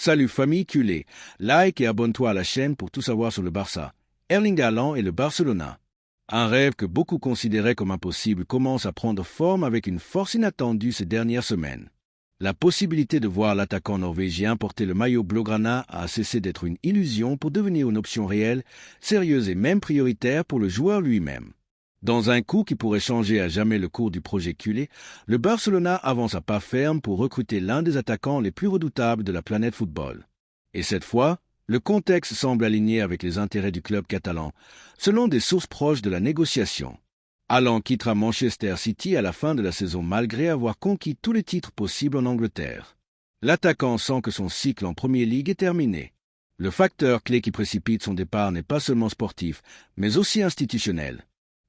Salut famille culée, like et abonne-toi à la chaîne pour tout savoir sur le Barça. Erling Haaland et le Barcelona. Un rêve que beaucoup considéraient comme impossible commence à prendre forme avec une force inattendue ces dernières semaines. La possibilité de voir l'attaquant norvégien porter le maillot blaugrana a cessé d'être une illusion pour devenir une option réelle, sérieuse et même prioritaire pour le joueur lui-même. Dans un coup qui pourrait changer à jamais le cours du projet culé, le Barcelona avance à pas ferme pour recruter l'un des attaquants les plus redoutables de la planète football. Et cette fois, le contexte semble aligné avec les intérêts du club catalan, selon des sources proches de la négociation. Haaland quittera Manchester City à la fin de la saison malgré avoir conquis tous les titres possibles en Angleterre. L'attaquant sent que son cycle en Premier League est terminé. Le facteur clé qui précipite son départ n'est pas seulement sportif, mais aussi institutionnel.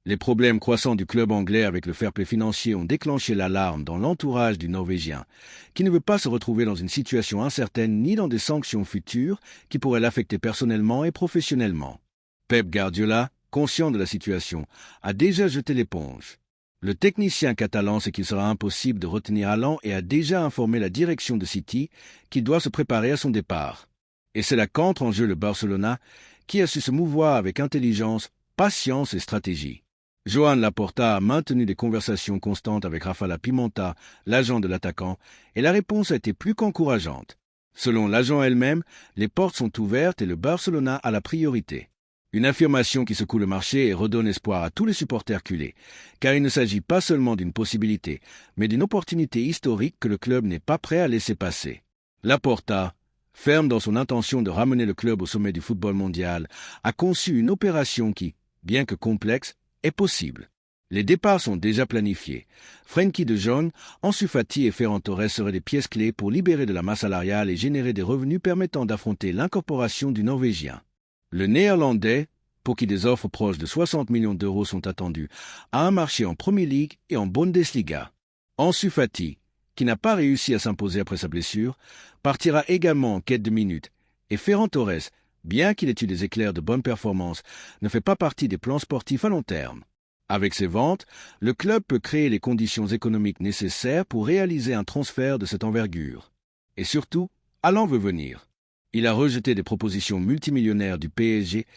Les problèmes croissants du club anglais avec le fair-play financier ont déclenché l'alarme dans l'entourage du Norvégien, qui ne veut pas se retrouver dans une situation incertaine ni dans des sanctions futures qui pourraient l'affecter personnellement et professionnellement. Pep Guardiola, conscient de la situation, a déjà jeté l'éponge. Le technicien catalan sait qu'il sera impossible de retenir Haaland et a déjà informé la direction de City qu'il doit se préparer à son départ. Et c'est là qu'entre en jeu le Barcelona, qui a su se mouvoir avec intelligence, patience et stratégie. Joan Laporta a maintenu des conversations constantes avec Rafael Pimenta, l'agent de l'attaquant, et la réponse a été plus qu'encourageante. Selon l'agent elle-même, les portes sont ouvertes et le Barcelona a la priorité. Une affirmation qui secoue le marché et redonne espoir à tous les supporters culés, car il ne s'agit pas seulement d'une possibilité, mais d'une opportunité historique que le club n'est pas prêt à laisser passer. Laporta, ferme dans son intention de ramener le club au sommet du football mondial, a conçu une opération qui, bien que complexe, est possible. Les départs sont déjà planifiés. Frenkie de Jong, Ansu Fati et Ferran Torres seraient des pièces clés pour libérer de la masse salariale et générer des revenus permettant d'affronter l'incorporation du Norvégien. Le Néerlandais, pour qui des offres proches de 60 millions d'euros sont attendues, a un marché en Premier League et en Bundesliga. Ansu Fati, qui n'a pas réussi à s'imposer après sa blessure, partira également en quête de minutes, et Ferran Torres, bien qu'il ait eu des éclairs de bonne performance, ne fait pas partie des plans sportifs à long terme. Avec ses ventes, le club peut créer les conditions économiques nécessaires pour réaliser un transfert de cette envergure. Et surtout, Haaland veut venir. Il a rejeté des propositions multimillionnaires du PSG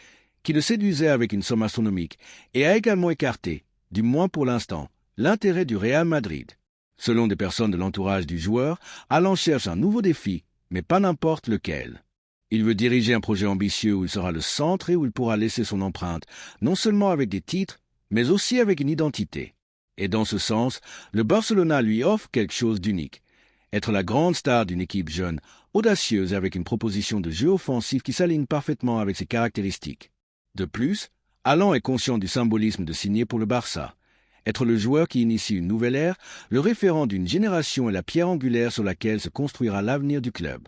qui le séduisaient avec une somme astronomique et a également écarté, du moins pour l'instant, l'intérêt du Real Madrid. Selon des personnes de l'entourage du joueur, Haaland cherche un nouveau défi, mais pas n'importe lequel. Il veut diriger un projet ambitieux où il sera le centre et où il pourra laisser son empreinte, non seulement avec des titres, mais aussi avec une identité. Et dans ce sens, le Barcelona lui offre quelque chose d'unique. Être la grande star d'une équipe jeune, audacieuse et avec une proposition de jeu offensif qui s'aligne parfaitement avec ses caractéristiques. De plus, Haaland est conscient du symbolisme de signer pour le Barça. Être le joueur qui initie une nouvelle ère, le référent d'une génération et la pierre angulaire sur laquelle se construira l'avenir du club.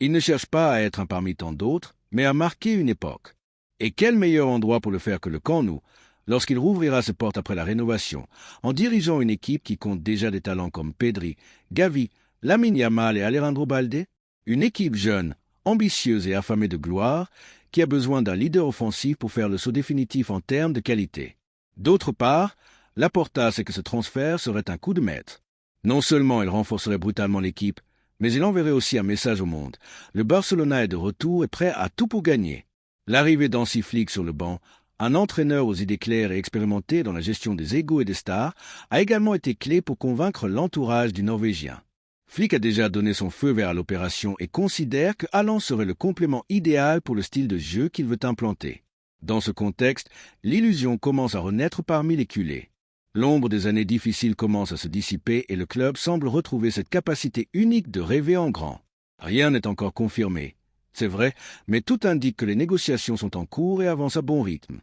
Il ne cherche pas à être un parmi tant d'autres, mais à marquer une époque. Et quel meilleur endroit pour le faire que le Camp Nou, lorsqu'il rouvrira ses portes après la rénovation, en dirigeant une équipe qui compte déjà des talents comme Pedri, Gavi, Lamine Yamal et Alejandro Balde, une équipe jeune, ambitieuse et affamée de gloire, qui a besoin d'un leader offensif pour faire le saut définitif en termes de qualité. D'autre part, Laporta sait que ce transfert serait un coup de maître. Non seulement il renforcerait brutalement l'équipe, mais il enverrait aussi un message au monde. Le Barcelona est de retour et prêt à tout pour gagner. L'arrivée d'Hansi Flick sur le banc, un entraîneur aux idées claires et expérimenté dans la gestion des égos et des stars, a également été clé pour convaincre l'entourage du Norvégien. Flick a déjà donné son feu vert à l'opération et considère que Haaland serait le complément idéal pour le style de jeu qu'il veut implanter. Dans ce contexte, l'illusion commence à renaître parmi les culés. L'ombre des années difficiles commence à se dissiper et le club semble retrouver cette capacité unique de rêver en grand. Rien n'est encore confirmé, c'est vrai, mais tout indique que les négociations sont en cours et avancent à bon rythme.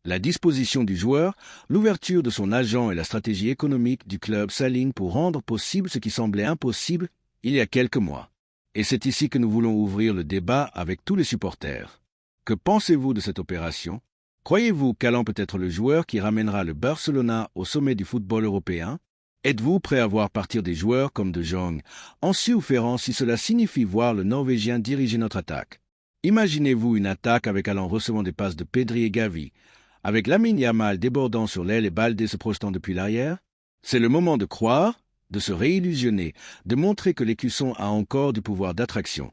La disposition du joueur, l'ouverture de son agent et la stratégie économique du club s'alignent pour rendre possible ce qui semblait impossible il y a quelques mois. Et c'est ici que nous voulons ouvrir le débat avec tous les supporters. Que pensez-vous de cette opération ? Croyez-vous qu'Haaland peut être le joueur qui ramènera le Barcelona au sommet du football européen ? Êtes-vous prêt à voir partir des joueurs comme De Jong, Ansu ou Ferran si cela signifie voir le Norvégien diriger notre attaque ? Imaginez-vous une attaque avec Haaland recevant des passes de Pedri et Gavi, avec Lamine Yamal débordant sur l'aile et Balde se projetant depuis l'arrière ? C'est le moment de croire, de se réillusionner, de montrer que l'écusson a encore du pouvoir d'attraction,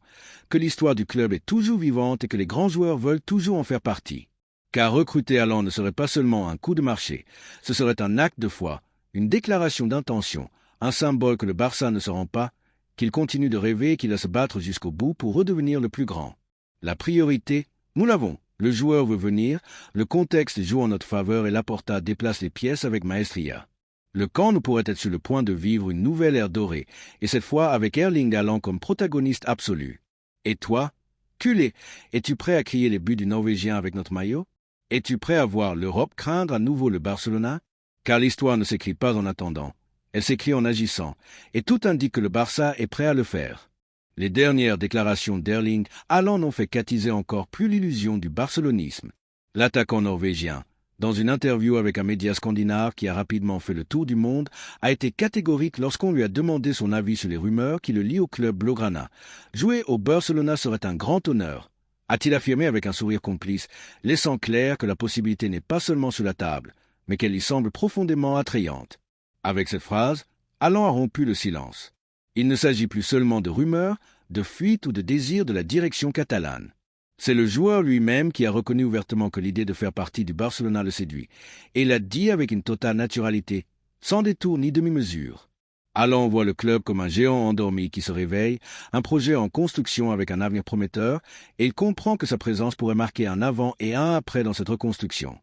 que l'histoire du club est toujours vivante et que les grands joueurs veulent toujours en faire partie. Car recruter Haaland ne serait pas seulement un coup de marché, ce serait un acte de foi, une déclaration d'intention, un symbole que le Barça ne se rend pas, qu'il continue de rêver et qu'il va se battre jusqu'au bout pour redevenir le plus grand. La priorité, nous l'avons. Le joueur veut venir, le contexte joue en notre faveur et Laporta déplace les pièces avec maestria. Le camp nous pourrait être sur le point de vivre une nouvelle ère dorée, et cette fois avec Erling Haaland comme protagoniste absolu. Et toi, culé, es-tu prêt à crier les buts du Norvégien avec notre maillot? Es-tu prêt à voir l'Europe craindre à nouveau le Barcelona? Car l'histoire ne s'écrit pas en attendant, elle s'écrit en agissant, et tout indique que le Barça est prêt à le faire. Les dernières déclarations d'Erling Haaland n'ont fait qu'attiser encore plus l'illusion du barcelonisme. L'attaquant norvégien, dans une interview avec un média scandinave qui a rapidement fait le tour du monde, a été catégorique lorsqu'on lui a demandé son avis sur les rumeurs qui le lient au club blaugrana. Jouer au Barcelona serait un grand honneur, a-t-il affirmé avec un sourire complice, laissant clair que la possibilité n'est pas seulement sur la table, mais qu'elle y semble profondément attrayante. Avec cette phrase, Haaland a rompu le silence. Il ne s'agit plus seulement de rumeurs, de fuites ou de désirs de la direction catalane. C'est le joueur lui-même qui a reconnu ouvertement que l'idée de faire partie du Barcelona le séduit, et l'a dit avec une totale naturalité, sans détour ni demi-mesure. Haaland voit le club comme un géant endormi qui se réveille, un projet en construction avec un avenir prometteur, et il comprend que sa présence pourrait marquer un avant et un après dans cette reconstruction.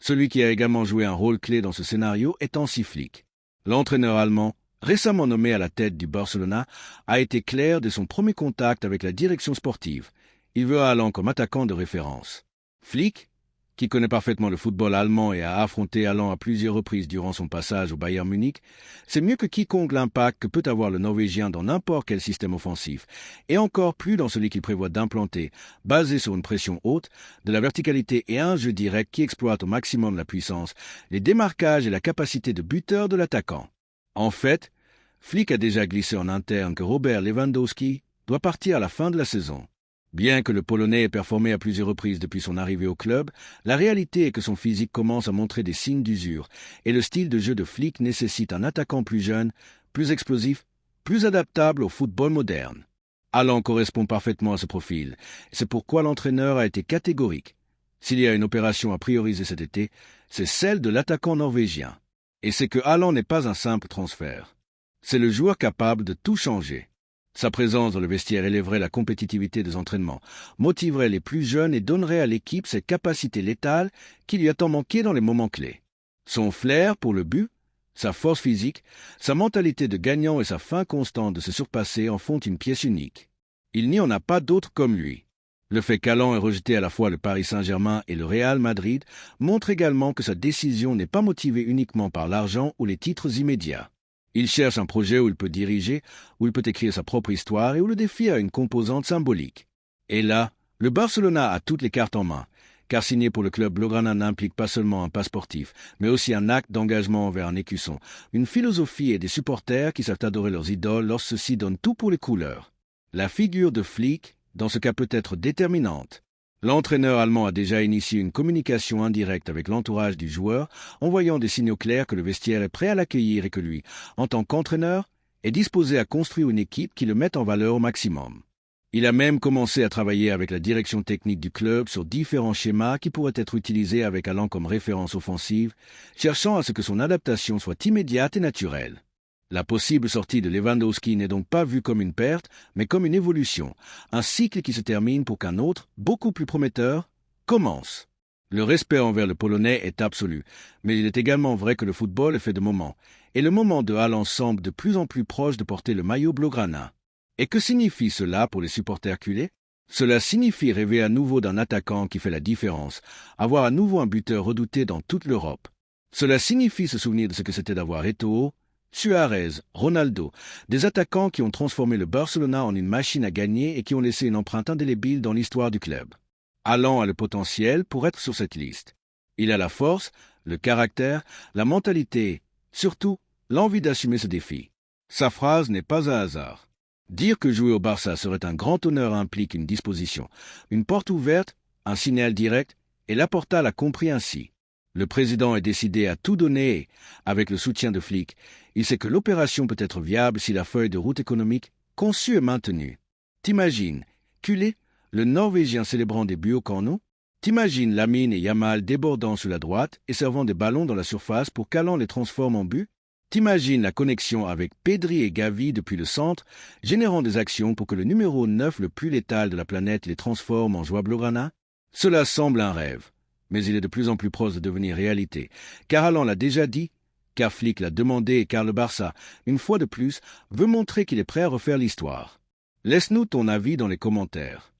Celui qui a également joué un rôle clé dans ce scénario est Hansi Flick. L'entraîneur allemand, récemment nommé à la tête du Barcelona, a été clair dès son premier contact avec la direction sportive. Il veut Haaland comme attaquant de référence. Flick, qui connaît parfaitement le football allemand et a affronté Haaland à plusieurs reprises durant son passage au Bayern Munich, sait mieux que quiconque l'impact que peut avoir le Norvégien dans n'importe quel système offensif, et encore plus dans celui qu'il prévoit d'implanter, basé sur une pression haute, de la verticalité et un jeu direct qui exploite au maximum la puissance, les démarquages et la capacité de buteur de l'attaquant. En fait, Flick a déjà glissé en interne que Robert Lewandowski doit partir à la fin de la saison. Bien que le Polonais ait performé à plusieurs reprises depuis son arrivée au club, la réalité est que son physique commence à montrer des signes d'usure, et le style de jeu de Flick nécessite un attaquant plus jeune, plus explosif, plus adaptable au football moderne. Haaland correspond parfaitement à ce profil, et c'est pourquoi l'entraîneur a été catégorique. S'il y a une opération à prioriser cet été, c'est celle de l'attaquant norvégien. Et c'est que Haaland n'est pas un simple transfert. C'est le joueur capable de tout changer. Sa présence dans le vestiaire élèverait la compétitivité des entraînements, motiverait les plus jeunes et donnerait à l'équipe cette capacité létale qui lui a tant manqué dans les moments clés. Son flair pour le but, sa force physique, sa mentalité de gagnant et sa faim constante de se surpasser en font une pièce unique. Il n'y en a pas d'autre comme lui. Le fait qu'Haaland ait rejeté à la fois le Paris Saint-Germain et le Real Madrid montre également que sa décision n'est pas motivée uniquement par l'argent ou les titres immédiats. Il cherche un projet où il peut diriger, où il peut écrire sa propre histoire et où le défi a une composante symbolique. Et là, le Barcelona a toutes les cartes en main, car signer pour le club blaugrana n'implique pas seulement un pas sportif, mais aussi un acte d'engagement envers un écusson, une philosophie et des supporters qui savent adorer leurs idoles lorsque ceux-ci donnent tout pour les couleurs. La figure de Flick, dans ce cas, peut être déterminante. L'entraîneur allemand a déjà initié une communication indirecte avec l'entourage du joueur, envoyant des signaux clairs que le vestiaire est prêt à l'accueillir et que lui, en tant qu'entraîneur, est disposé à construire une équipe qui le mette en valeur au maximum. Il a même commencé à travailler avec la direction technique du club sur différents schémas qui pourraient être utilisés avec Haaland comme référence offensive, cherchant à ce que son adaptation soit immédiate et naturelle. La possible sortie de Lewandowski n'est donc pas vue comme une perte, mais comme une évolution, un cycle qui se termine pour qu'un autre, beaucoup plus prometteur, commence. Le respect envers le Polonais est absolu, mais il est également vrai que le football est fait de moments, et le moment de Haaland semble de plus en plus proche de porter le maillot blaugrana. Et que signifie cela pour les supporters culés? Cela signifie rêver à nouveau d'un attaquant qui fait la différence, avoir à nouveau un buteur redouté dans toute l'Europe. Cela signifie se souvenir de ce que c'était d'avoir Eto'o, Suarez, Ronaldo, des attaquants qui ont transformé le Barcelona en une machine à gagner et qui ont laissé une empreinte indélébile dans l'histoire du club. Haaland a le potentiel pour être sur cette liste. Il a la force, le caractère, la mentalité, surtout l'envie d'assumer ce défi. Sa phrase n'est pas un hasard. Dire que jouer au Barça serait un grand honneur implique une disposition, une porte ouverte, un signal direct, et Laporta l'a compris ainsi. Le président est décidé à tout donner avec le soutien de flics. Il sait que l'opération peut être viable si la feuille de route économique conçue est maintenue. T'imagines, Culé, le Norvégien célébrant des buts au corneau? T'imagines Lamine et Yamal débordant sur la droite et servant des ballons dans la surface pour qu'Allan les transforme en buts? T'imagines la connexion avec Pedri et Gavi depuis le centre, générant des actions pour que le numéro 9 le plus létal de la planète les transforme en joie blaugrana? Cela semble un rêve, mais il est de plus en plus proche de devenir réalité, car Allan l'a déjà dit, car Flick l'a demandé et car le Barça, une fois de plus, veut montrer qu'il est prêt à refaire l'histoire. Laisse-nous ton avis dans les commentaires.